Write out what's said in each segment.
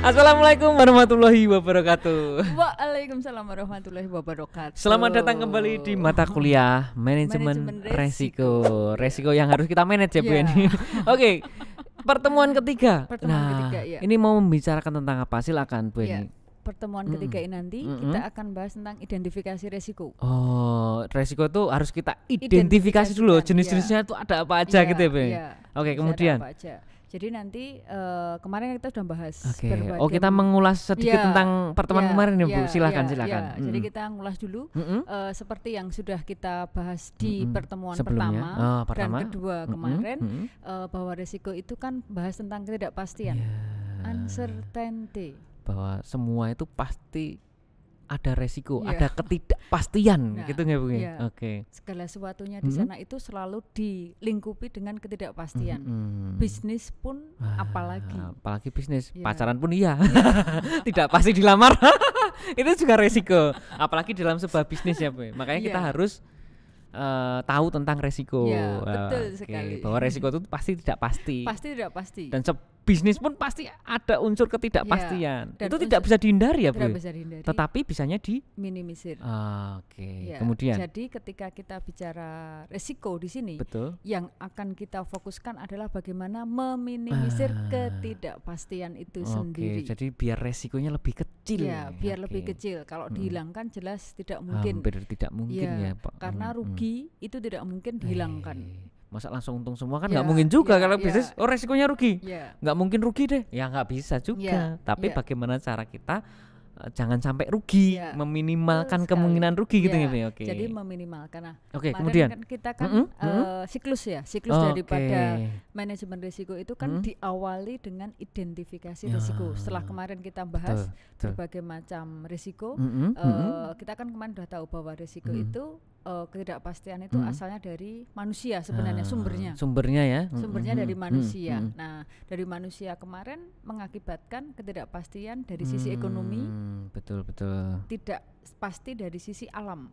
Assalamualaikum warahmatullahi wabarakatuh. Waalaikumsalam warahmatullahi wabarakatuh. Selamat datang kembali di mata kuliah Manajemen Resiko. Resiko yang harus kita manage ya Bu ini. Oke, pertemuan ketiga. Ya. Ini mau membicarakan tentang apa? Silakan Bu ini. Pertemuan ketiga ini nanti kita akan bahas tentang identifikasi resiko. Oh, resiko itu harus kita identifikasi dulu. Jenis-jenisnya itu ada apa aja gitu ya Bu. Oke, kemudian. Jadi nanti kemarin kita sudah bahas. Oh, kita mengulas sedikit tentang pertemuan kemarin ya Bu. Silakan. Jadi kita ngulas dulu seperti yang sudah kita bahas di pertemuan sebelumnya. pertama dan kedua kemarin, bahwa resiko itu kan bahas tentang ketidakpastian, uncertainty. Bahwa semua itu pasti ada resiko, ada ketidakpastian, gitu nggak Bu? Oke. Segala sesuatunya di sana itu selalu dilingkupi dengan ketidakpastian. Bisnis pun apalagi bisnis, pacaran pun tidak pasti dilamar. Itu juga resiko, apalagi dalam sebuah bisnis ya Bu. Makanya kita harus tahu tentang resiko. Betul sekali. Bahwa resiko itu pasti tidak pasti. Pasti tidak pasti. Dan bisnis pun pasti ada unsur ketidakpastian. Itu tidak bisa dihindari ya Bu. Tetapi bisanya minimalisir. Kemudian. Jadi ketika kita bicara resiko di sini, yang akan kita fokuskan adalah bagaimana meminimalisir ketidakpastian itu sendiri. Jadi biar resikonya lebih kecil. Biar lebih kecil. Kalau dihilangkan jelas tidak mungkin. Hampir tidak mungkin ya Pak. Karena rugi itu tidak mungkin dihilangkan. Masa langsung untung semua kan nggak mungkin juga kalau bisnis resikonya rugi, nggak mungkin rugi deh, ya nggak bisa juga. Tapi bagaimana cara kita jangan sampai rugi, meminimalkan kemungkinan rugi gitu ya. Jadi meminimalkan. Kemudian kan kita siklus daripada manajemen risiko itu kan diawali dengan identifikasi risiko. Setelah kemarin kita bahas berbagai macam risiko, kita kan kemarin sudah tahu bahwa risiko itu ketidakpastian itu asalnya dari manusia sebenarnya, sumbernya dari manusia. Nah, dari manusia kemarin mengakibatkan ketidakpastian dari sisi ekonomi, betul tidak pasti dari sisi alam,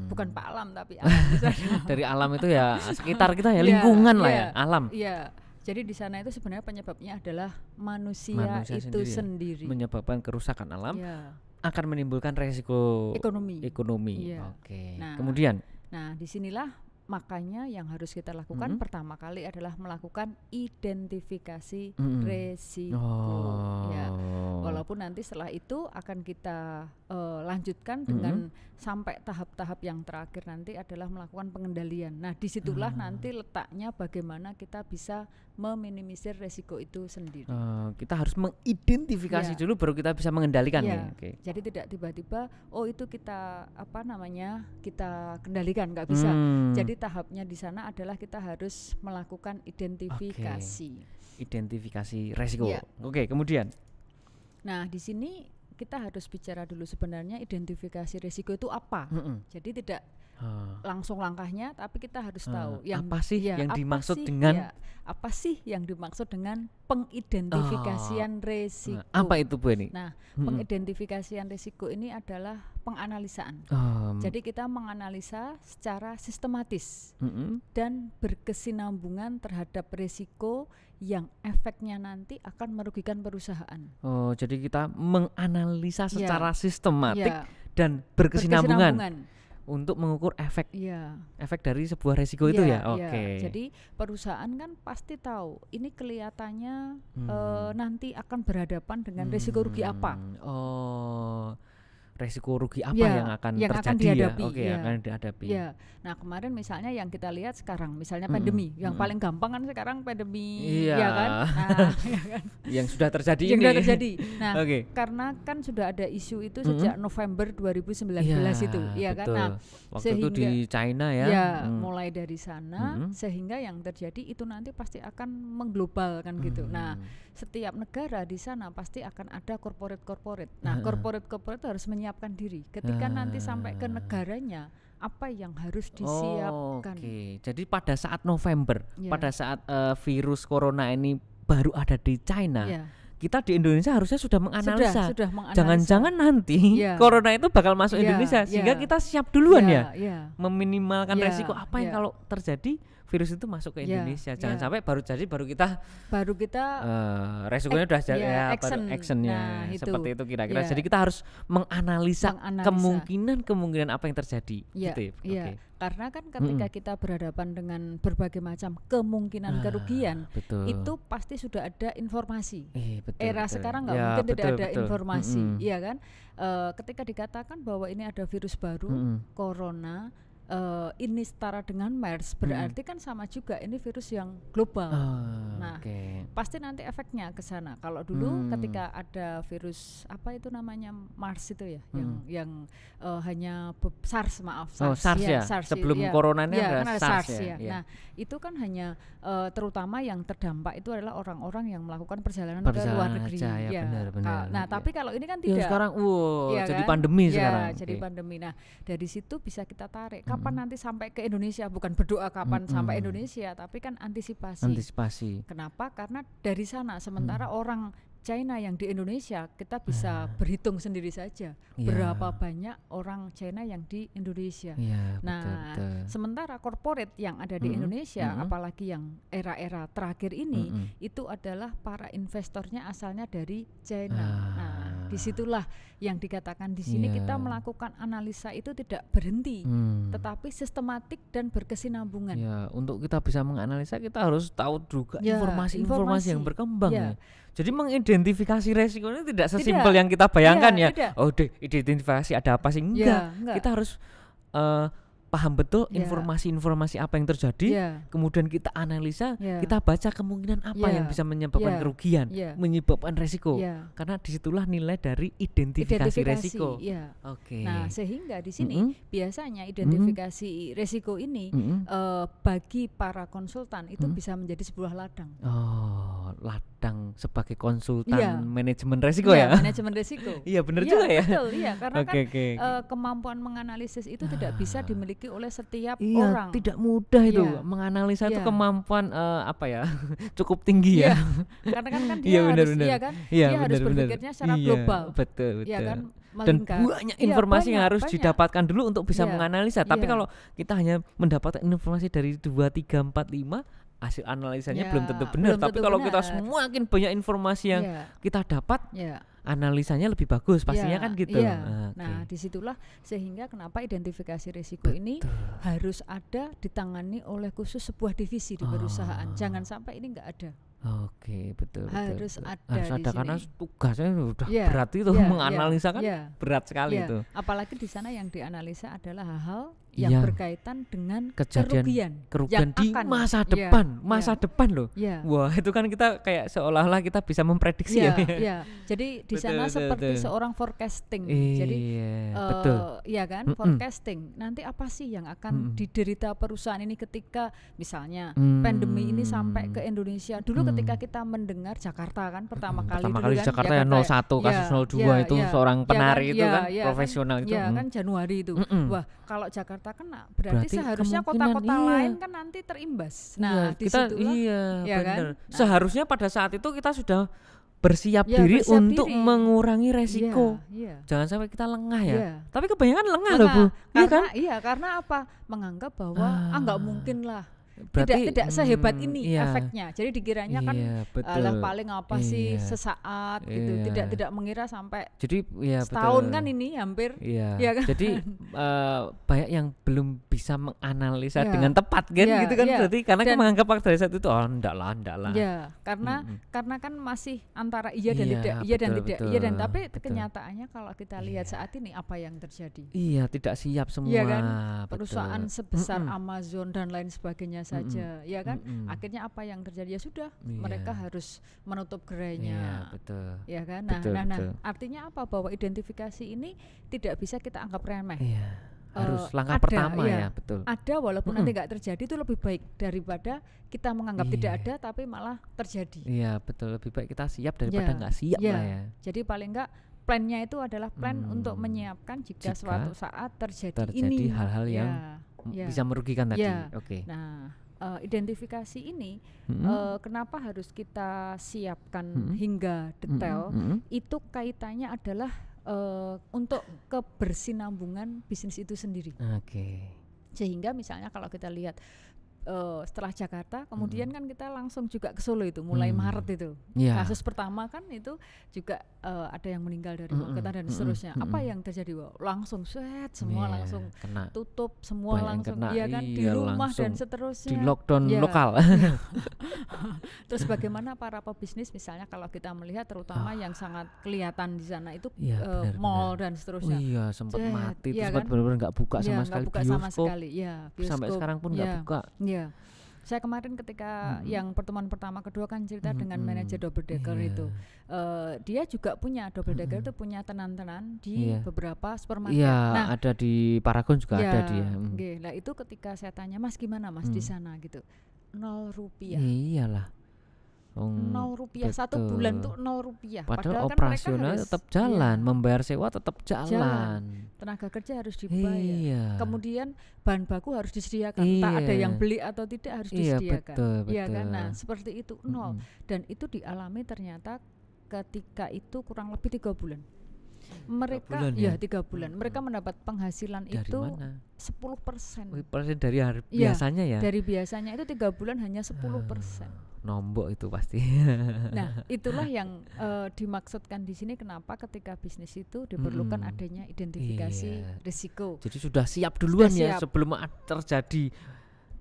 bukan Pak Alam tapi alam. Dari alam itu ya sekitar kita ya, lingkungan lah ya, alam. Jadi di sana itu sebenarnya penyebabnya adalah manusia itu sendiri menyebabkan kerusakan alam. Akan menimbulkan resiko ekonomi. Kemudian. Nah, disinilah makanya yang harus kita lakukan pertama kali adalah melakukan identifikasi resiko. Walaupun nanti setelah itu akan kita lanjutkan dengan sampai tahap-tahap yang terakhir nanti adalah melakukan pengendalian. Nah, disitulah nanti letaknya bagaimana kita bisa meminimalisir resiko itu sendiri. Kita harus mengidentifikasi dulu baru kita bisa mengendalikan Jadi tidak tiba-tiba itu kita kita kendalikan, nggak bisa. Jadi tahapnya di sana adalah kita harus melakukan identifikasi. Identifikasi resiko. Kemudian. Nah, di sini kita harus bicara dulu sebenarnya identifikasi resiko itu apa. Jadi tidak langsung langkahnya, tapi kita harus tahu apa sih yang dimaksud dengan apa sih yang dimaksud dengan pengidentifikasian resiko. Apa itu Bu ini? Nah, pengidentifikasian resiko ini adalah penganalisaan. Jadi kita menganalisa secara sistematis dan berkesinambungan terhadap resiko yang efeknya nanti akan merugikan perusahaan. Jadi kita menganalisa secara sistematik dan berkesinambungan untuk mengukur efek dari sebuah resiko itu ya. Jadi perusahaan kan pasti tahu ini kelihatannya nanti akan berhadapan dengan resiko rugi apa. Resiko rugi apa yang akan terjadi akan dihadapi. Nah, kemarin misalnya yang kita lihat sekarang misalnya pandemi, yang paling gampang kan sekarang pandemi, kan? Nah, yang sudah terjadi Nah, karena kan sudah ada isu itu sejak November 2019 itu, kan? Nah, waktu itu di China mulai dari sana sehingga yang terjadi itu nanti pasti akan mengglobalkan gitu. Nah, setiap negara di sana pasti akan ada corporate. Nah, corporate harus menyiapkan diri ketika nanti sampai ke negaranya apa yang harus disiapkan. Jadi pada saat November, pada saat virus corona ini baru ada di China, kita di Indonesia harusnya sudah menganalisa. Jangan-jangan nanti corona itu bakal masuk Indonesia sehingga kita siap duluan meminimalkan resiko apa yang kalau terjadi virus itu masuk ke Indonesia. Jangan sampai baru kita resikonya udah baru actionnya seperti itu kira-kira. Jadi kita harus menganalisa kemungkinan apa yang terjadi. Gitu ya. Okay. Karena kan ketika kita berhadapan dengan berbagai macam kemungkinan kerugian, itu pasti sudah ada informasi. Era sekarang nggak mungkin tidak ada informasi, iya kan? Ketika dikatakan bahwa ini ada virus baru, corona, ini setara dengan MERS, berarti kan sama juga ini virus yang global. Pasti nanti efeknya ke sana. Kalau dulu ketika ada virus apa itu namanya MERS itu ya, yang hanya SARS sebelum coronanya ada SARS ya. Nah, itu kan hanya terutama yang terdampak itu adalah orang-orang yang melakukan perjalanan ke luar negeri. Benar. Nah, tapi kalau ini kan tidak. Sekarang jadi pandemi sekarang. Jadi pandemi. Nah, dari situ bisa kita tarik kapan nanti sampai ke Indonesia, bukan berdoa kapan sampai Indonesia, tapi kan antisipasi. Kenapa? Karena dari sana sementara orang China yang di Indonesia kita bisa berhitung sendiri saja berapa banyak orang China yang di Indonesia. Betul. Sementara corporate yang ada di Indonesia, apalagi yang era-era terakhir ini, itu adalah para investornya asalnya dari China. Nah, disitulah yang dikatakan di sini kita melakukan analisa itu tidak berhenti, tetapi sistematik dan berkesinambungan. Untuk kita bisa menganalisa kita harus tahu juga informasi yang berkembang. Jadi mengidentifikasi resiko ini tidak sesimpel yang kita bayangkan identifikasi ada apa sih, enggak. Kita harus paham betul informasi-informasi apa yang terjadi, kemudian kita analisa, kita baca kemungkinan apa yang bisa menyebabkan kerugian, menyebabkan resiko. Karena disitulah nilai dari identifikasi resiko. Nah, sehingga di sini biasanya identifikasi resiko ini bagi para konsultan itu bisa menjadi sebuah ladang. Ladang sebagai konsultan manajemen resiko manajemen resiko. Iya, benar juga ya. Betul, karena kemampuan menganalisis itu tidak bisa dimiliki oleh setiap orang. Tidak mudah itu menganalisa itu kemampuan cukup tinggi ya. Karena kan dia harus berpikirnya secara global. Betul. Kan? Dan banyak informasi yang harus didapatkan dulu untuk bisa menganalisa. Tapi kalau kita hanya mendapatkan informasi dari 2, 3, 4, 5, hasil analisanya belum tentu benar. Tapi kalau kita semakin banyak informasi yang kita dapat, analisanya lebih bagus pastinya kan gitu. Nah, disitulah sehingga kenapa identifikasi risiko ini harus ada ditangani oleh khusus sebuah divisi di perusahaan. Jangan sampai ini nggak ada. Betul. Harus ada karena tugasnya sudah berat itu menganalisa kan berat sekali itu. Apalagi di sana yang dianalisa adalah hal-hal yang berkaitan dengan kerugian di masa depan loh. Wah, itu kan kita kayak seolah-olah kita bisa memprediksi Jadi di sana seperti seorang forecasting. Jadi forecasting. Nanti apa sih yang akan diderita perusahaan ini ketika misalnya pandemi ini sampai ke Indonesia. Dulu ketika kita mendengar Jakarta kan pertama kali Jakarta ya 01 kasus 02 itu seorang penari itu kan profesional itu. Kan Januari itu. Wah, kalau Jakarta kena berarti seharusnya kota-kota lain kan nanti terimbas. Nah, di situ benar. Seharusnya pada saat itu kita sudah bersiap diri untuk mengurangi resiko. Jangan sampai kita lengah ya. Tapi kebanyakan lengah loh Bu. Karena apa? Menganggap bahwa nggak mungkin lah. Tidak sehebat ini efeknya. Jadi dikiranya kan paling apa sih sesaat gitu. Tidak mengira sampai setahun kan ini hampir. Kan? Jadi banyak yang belum bisa menganalisa dengan tepat kan gitu kan berarti karena kan menganggap pada saat itu enggak lah. Karena kan masih antara iya dan tidak, tapi kenyataannya kalau kita lihat saat ini apa yang terjadi. Tidak siap semua. Kan? Perusahaan sebesar Amazon dan lain sebagainya saja, kan? Akhirnya apa yang terjadi ya sudah, mereka harus menutup gerainya, kan? Nah, artinya apa? Bahwa identifikasi ini tidak bisa kita anggap remeh. Harus langkah pertama betul. Ada walaupun nanti nggak terjadi itu lebih baik daripada kita menganggap tidak ada tapi malah terjadi. Betul, lebih baik kita siap daripada nggak siap lah ya. Jadi paling nggak plannya itu adalah plan untuk menyiapkan jika suatu saat terjadi ini hal-hal yang bisa merugikan tadi. Nah, identifikasi ini kenapa harus kita siapkan hingga detail? Itu kaitannya adalah untuk kebersinambungan bisnis itu sendiri. Sehingga misalnya kalau kita lihat setelah Jakarta, kemudian kan kita langsung juga ke Solo itu, mulai Maret itu. Kasus pertama kan itu juga ada yang meninggal dari Moketan dan seterusnya. Apa yang terjadi? Langsung semua langsung tutup, semua langsung kan di rumah dan seterusnya. Di lockdown lokal. Terus bagaimana para pebisnis, misalnya kalau kita melihat terutama yang sangat kelihatan di sana itu mall dan seterusnya. Sempat mati, terus kan? Benar-benar nggak buka sama sekali. Bioskop. Sampai sekarang pun nggak buka. Saya kemarin ketika yang pertemuan pertama kedua kan cerita dengan manajer double decker itu, dia juga punya double decker itu punya tenan-tenan di beberapa supermarket. Nah, ada di Paragon juga ada dia. Nah itu ketika saya tanya, Mas gimana Mas di sana gitu, 0 rupiah. Iyalah. 0 rupiah, betul. 1 bulan tuh 0 rupiah. Padahal operasional kan tetap jalan, membayar sewa tetap jalan. Tenaga kerja harus dibayar. Kemudian bahan baku harus disediakan. Entah ada yang beli atau tidak harus disediakan. Betul. Kan? Nah seperti itu 0. Dan itu dialami ternyata ketika itu kurang lebih 3 bulan. Mereka 3 bulan. Mereka mendapat penghasilan dari itu mana? 10%. 10% dari hari biasanya ya. Dari biasanya itu 3 bulan hanya 10%. Nombok itu pasti. Nah, itulah yang dimaksudkan di sini kenapa ketika bisnis itu diperlukan adanya identifikasi risiko. Jadi sudah siap duluan sebelum terjadi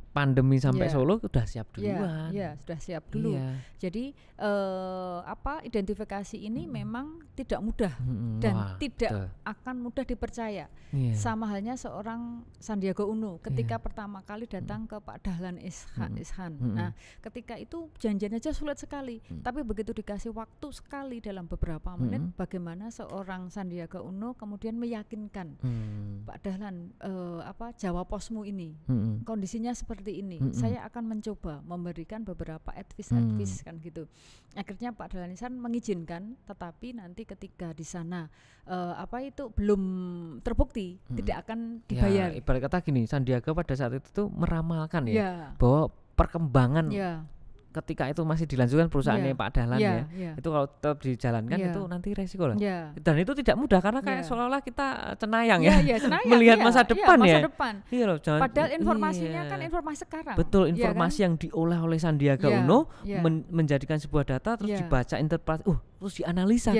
pandemi sampai Solo sudah siap duluan. Sudah siap dulu. Jadi identifikasi ini memang tidak mudah dan tidak akan mudah dipercaya. Sama halnya seorang Sandiaga Uno ketika pertama kali datang ke Pak Dahlan Iskan. Nah, ketika itu janjian aja sulit sekali, tapi begitu dikasih waktu sekali dalam beberapa menit, bagaimana seorang Sandiaga Uno kemudian meyakinkan Pak Dahlan, Jawa Posmu ini kondisinya seperti ini, saya akan mencoba memberikan beberapa advice kan gitu. Akhirnya Pak Dahlan Iskan mengizinkan, tetapi nanti ketika di sana itu belum terbukti tidak akan dibayar. Ibarat kata gini, Sandiaga pada saat itu tuh meramalkan bahwa perkembangan ketika itu masih dilanjutkan perusahaannya Pak Dahlan itu kalau tetap dijalankan itu nanti resiko lah. Dan itu tidak mudah karena kayak seolah-olah kita cenayang melihat masa depan masa depan. Padahal informasinya kan informasi sekarang. Betul, informasi yang diolah oleh Sandiaga Uno menjadikan sebuah data terus dibaca interpretasi, terus dianalisa.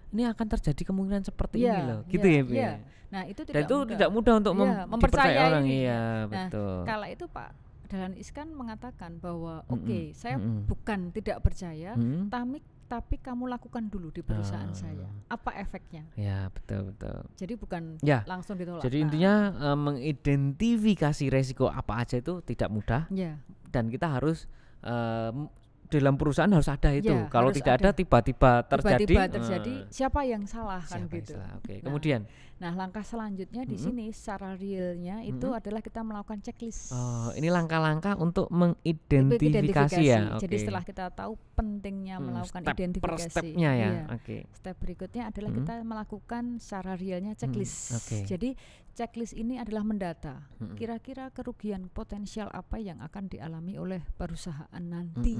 Ini akan terjadi kemungkinan seperti ini loh, gitu ya. Nah, itu tidak mudah untuk mempercayai orang. Betul. Kala itu Pak Dahlan Iskan mengatakan bahwa saya bukan tidak percaya, tapi kamu lakukan dulu di perusahaan saya. Apa efeknya? Ya, betul. Jadi bukan langsung ditolak. Jadi intinya mengidentifikasi resiko apa aja itu tidak mudah. Dan kita harus dalam perusahaan harus ada itu. Kalau tidak ada tiba-tiba terjadi siapa yang salah kan gitu. Kemudian Nah, langkah selanjutnya di sini secara realnya itu adalah kita melakukan checklist. Ini langkah-langkah untuk mengidentifikasi ya. Jadi setelah kita tahu pentingnya melakukan identifikasi, step-stepnya ya. Step berikutnya adalah kita melakukan secara realnya checklist. Jadi checklist ini adalah mendata kira-kira kerugian potensial apa yang akan dialami oleh perusahaan nanti.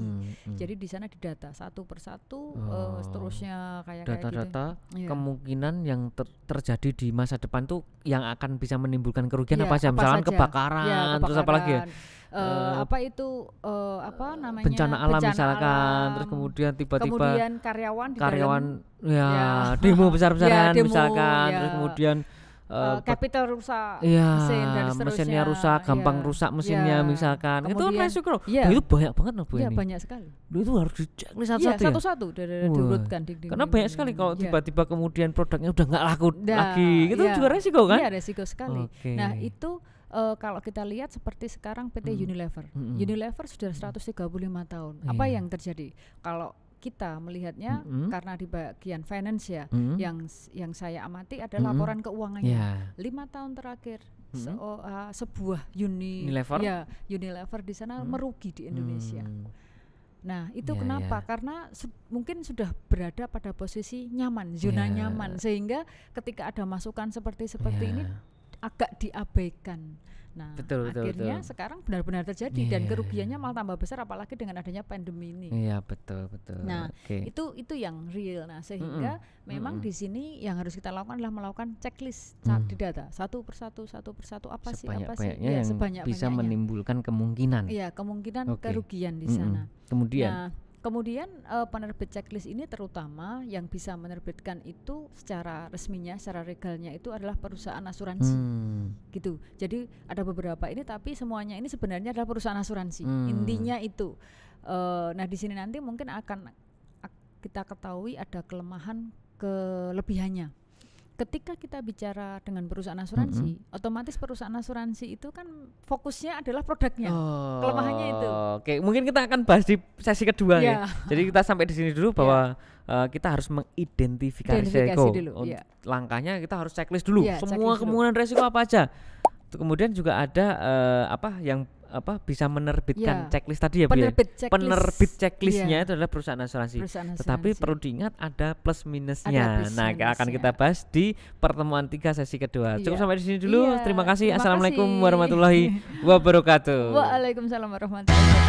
Jadi di sana didata satu persatu, seterusnya kayak data-data kemungkinan yang terjadi di masa depan tuh yang akan bisa menimbulkan kerugian apa saja, misalkan kebakaran, terus apa lagi ya? Bencana alam misalkan, terus kemudian tiba-tiba karyawan demo besar-besaran misalkan, terus kemudian capital rusak, mesin dan seterusnya, mesinnya rusak, gampang rusak mesinnya misalkan. Kemudian, itu resiko loh. Itu banyak banget loh Bu ini. Banyak sekali. Itu harus dicek satu-satu diurutkan. Karena banyak sekali kalau tiba-tiba kemudian produknya udah nggak laku lagi, itu juga resiko kan? Iya, resiko sekali. Nah, itu kalau kita lihat seperti sekarang PT Unilever. Unilever sudah 135 tahun. Apa yang terjadi? Kalau kita melihatnya karena di bagian finance yang saya amati adalah laporan keuangannya 5 tahun terakhir sebuah Unilever di sana merugi di Indonesia. Nah, itu kenapa? Karena mungkin sudah berada pada posisi nyaman, zona nyaman, sehingga ketika ada masukan seperti ini agak diabaikan. Nah, akhirnya sekarang benar-benar terjadi dan kerugiannya malah tambah besar apalagi dengan adanya pandemi ini. Iya, betul. Nah, itu yang real. Nah, sehingga memang di sini yang harus kita lakukan adalah melakukan checklist di data satu persatu apa sih ya, sebanyak bisa menimbulkan kemungkinan. Iya, kemungkinan kerugian di sana. Kemudian penerbit checklist ini terutama yang bisa menerbitkan itu secara resminya, secara legalnya itu adalah perusahaan asuransi, gitu. Jadi ada beberapa ini, tapi semuanya ini sebenarnya adalah perusahaan asuransi. Intinya itu. Nah di sini nanti mungkin akan kita ketahui ada kelemahan kelebihannya. Ketika kita bicara dengan perusahaan asuransi, otomatis perusahaan asuransi itu kan fokusnya adalah produknya. Kelemahannya itu. Oke, mungkin kita akan bahas di sesi kedua ya. Jadi kita sampai di sini dulu bahwa kita harus mengidentifikasi resiko. Langkahnya kita harus checklist dulu. Semua kemungkinan resiko apa aja. Kemudian juga ada yang bisa menerbitkan checklist tadi ya, penerbit checklistnya itu adalah perusahaan asuransi. Tetapi perlu diingat ada plus minusnya. Nah, akan kita bahas di pertemuan 3 sesi kedua. Cukup sampai di sini dulu. Terima kasih. Assalamualaikum warahmatullahi wabarakatuh. Waalaikumsalam warahmatullahi wabarakatuh.